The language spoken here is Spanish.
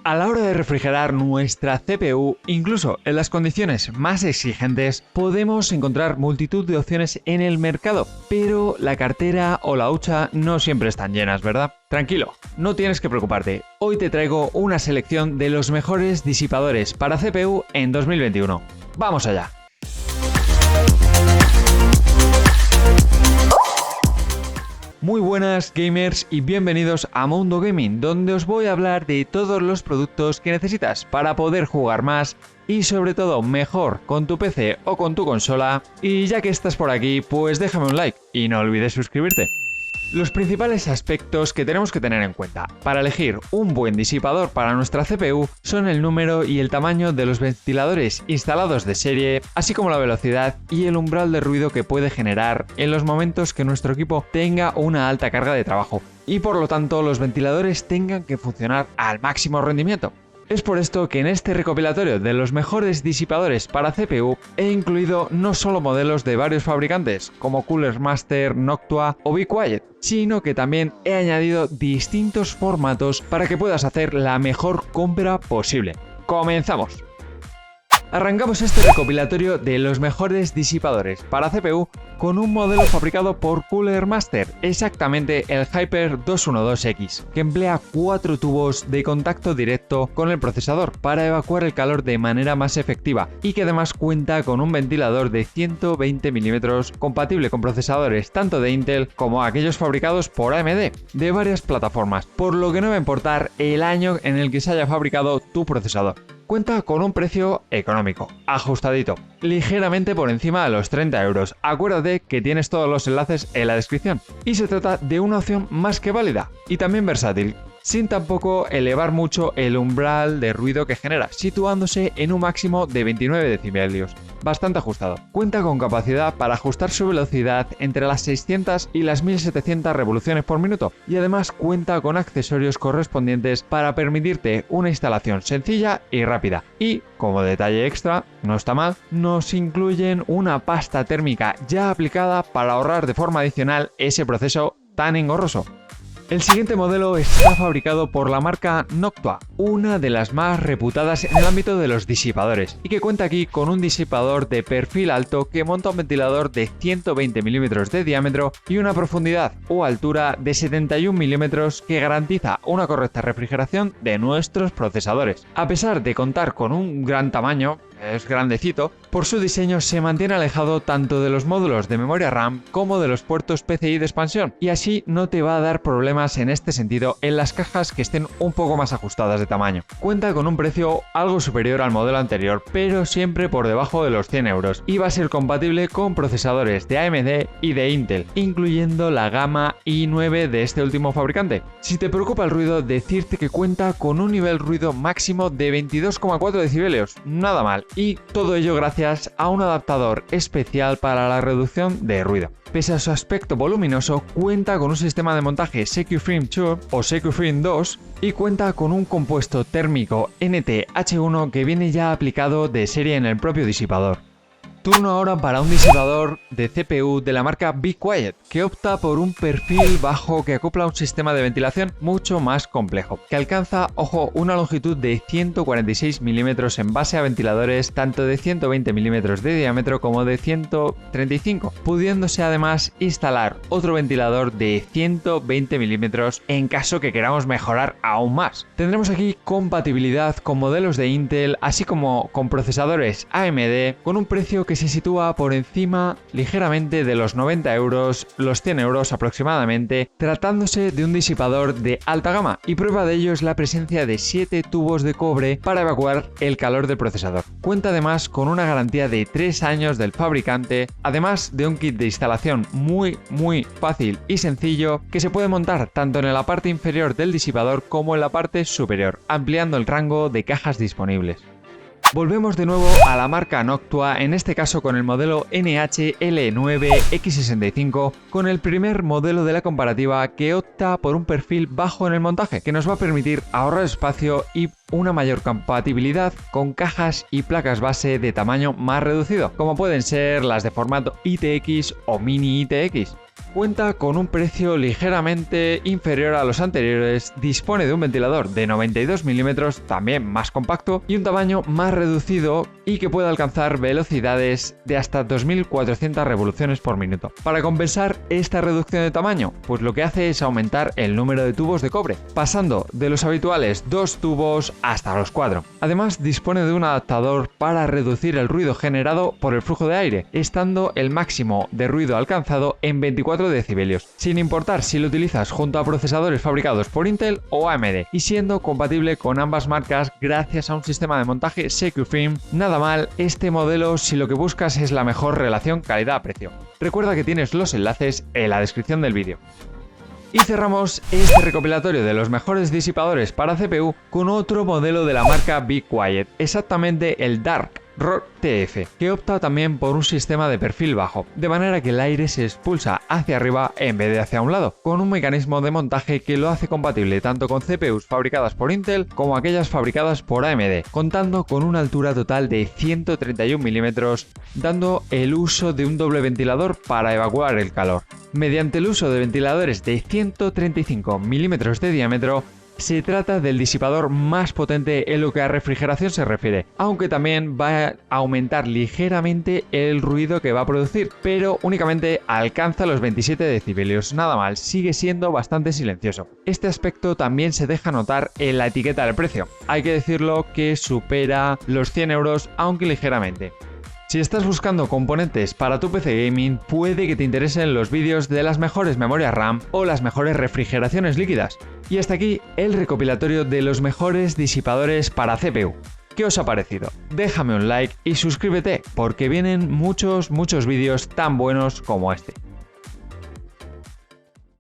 A la hora de refrigerar nuestra CPU, incluso en las condiciones más exigentes, podemos encontrar multitud de opciones en el mercado, pero la cartera o la hucha no siempre están llenas, ¿verdad? Tranquilo, no tienes que preocuparte. Hoy te traigo una selección de los mejores disipadores para CPU en 2021. ¡Vamos allá! Muy buenas gamers y bienvenidos a Mundo Gaming, donde os voy a hablar de todos los productos que necesitas para poder jugar más y sobre todo mejor con tu PC o con tu consola. Y ya que estás por aquí, pues déjame un like y no olvides suscribirte. Los principales aspectos que tenemos que tener en cuenta para elegir un buen disipador para nuestra CPU son el número y el tamaño de los ventiladores instalados de serie, así como la velocidad y el umbral de ruido que puede generar en los momentos que nuestro equipo tenga una alta carga de trabajo y por lo tanto los ventiladores tengan que funcionar al máximo rendimiento. Es por esto que en este recopilatorio de los mejores disipadores para CPU he incluido no solo modelos de varios fabricantes como Cooler Master, Noctua o Be Quiet, sino que también he añadido distintos formatos para que puedas hacer la mejor compra posible. ¡Comenzamos! Arrancamos este recopilatorio de los mejores disipadores para CPU con un modelo fabricado por Cooler Master, exactamente el Hyper 212X, que emplea 4 tubos de contacto directo con el procesador para evacuar el calor de manera más efectiva y que además cuenta con un ventilador de 120 mm compatible con procesadores tanto de Intel como aquellos fabricados por AMD de varias plataformas, por lo que no va a importar el año en el que se haya fabricado tu procesador. Cuenta con un precio económico, ajustadito, ligeramente por encima de los 30 euros. Acuérdate que tienes todos los enlaces en la descripción. Y se trata de una opción más que válida y también versátil, sin tampoco elevar mucho el umbral de ruido que genera, situándose en un máximo de 29 decibelios. Bastante ajustado. Cuenta con capacidad para ajustar su velocidad entre las 600 y las 1700 revoluciones por minuto y además cuenta con accesorios correspondientes para permitirte una instalación sencilla y rápida. Y, como detalle extra, no está mal, nos incluyen una pasta térmica ya aplicada para ahorrar de forma adicional ese proceso tan engorroso. El siguiente modelo está fabricado por la marca Noctua, una de las más reputadas en el ámbito de los disipadores, y que cuenta aquí con un disipador de perfil alto que monta un ventilador de 120 mm de diámetro y una profundidad o altura de 71 mm que garantiza una correcta refrigeración de nuestros procesadores. A pesar de contar con un gran tamaño, es grandecito, por su diseño se mantiene alejado tanto de los módulos de memoria RAM como de los puertos PCI de expansión y así no te va a dar problemas en este sentido en las cajas que estén un poco más ajustadas de tamaño. Cuenta con un precio algo superior al modelo anterior, pero siempre por debajo de los 100 euros y va a ser compatible con procesadores de AMD y de Intel, incluyendo la gama i9 de este último fabricante. Si te preocupa el ruido, decirte que cuenta con un nivel ruido máximo de 22,4 decibelios, nada mal. Y todo ello gracias a un adaptador especial para la reducción de ruido. Pese a su aspecto voluminoso, cuenta con un sistema de montaje Secuframe 2 o Secuframe 2 y cuenta con un compuesto térmico NT-H1 que viene ya aplicado de serie en el propio disipador. Turno ahora para un disipador de CPU de la marca Be Quiet, que opta por un perfil bajo que acopla un sistema de ventilación mucho más complejo, que alcanza, ojo, una longitud de 146 mm en base a ventiladores tanto de 120 mm de diámetro como de 135, pudiéndose además instalar otro ventilador de 120 mm en caso que queramos mejorar aún más. Tendremos aquí compatibilidad con modelos de Intel, así como con procesadores AMD, con un precio que se sitúa por encima ligeramente de los 90 euros, los 100 euros aproximadamente, tratándose de un disipador de alta gama, y prueba de ello es la presencia de 7 tubos de cobre para evacuar el calor del procesador. Cuenta además con una garantía de 3 años del fabricante, además de un kit de instalación muy fácil y sencillo que se puede montar tanto en la parte inferior del disipador como en la parte superior, ampliando el rango de cajas disponibles. Volvemos de nuevo a la marca Noctua, en este caso con el modelo NH-L9X65, con el primer modelo de la comparativa que opta por un perfil bajo en el montaje, que nos va a permitir ahorrar espacio y una mayor compatibilidad con cajas y placas base de tamaño más reducido, como pueden ser las de formato ITX o Mini ITX. Cuenta con un precio ligeramente inferior a los anteriores, dispone de un ventilador de 92 mm, también más compacto, y un tamaño más reducido y que puede alcanzar velocidades de hasta 2400 revoluciones por minuto. Para compensar esta reducción de tamaño, pues lo que hace es aumentar el número de tubos de cobre, pasando de los habituales 2 tubos hasta los 4. Además, dispone de un adaptador para reducir el ruido generado por el flujo de aire, estando el máximo de ruido alcanzado en 24 decibelios, sin importar si lo utilizas junto a procesadores fabricados por Intel o AMD, y siendo compatible con ambas marcas gracias a un sistema de montaje Secufilm. Nada mal este modelo si lo que buscas es la mejor relación calidad-precio. Recuerda que tienes los enlaces en la descripción del vídeo. Y cerramos este recopilatorio de los mejores disipadores para CPU con otro modelo de la marca Be Quiet, exactamente el Dark Rock TF, que opta también por un sistema de perfil bajo, de manera que el aire se expulsa hacia arriba en vez de hacia un lado, con un mecanismo de montaje que lo hace compatible tanto con CPUs fabricadas por Intel como aquellas fabricadas por AMD, contando con una altura total de 131 mm, dando el uso de un doble ventilador para evacuar el calor. Mediante el uso de ventiladores de 135 mm de diámetro, se trata del disipador más potente en lo que a refrigeración se refiere, aunque también va a aumentar ligeramente el ruido que va a producir, pero únicamente alcanza los 27 decibelios, nada mal, sigue siendo bastante silencioso. Este aspecto también se deja notar en la etiqueta del precio, hay que decirlo que supera los 100 euros, aunque ligeramente. Si estás buscando componentes para tu PC gaming, puede que te interesen los vídeos de las mejores memorias RAM o las mejores refrigeraciones líquidas. Y hasta aquí el recopilatorio de los mejores disipadores para CPU. ¿Qué os ha parecido? Déjame un like y suscríbete porque vienen muchos vídeos tan buenos como este.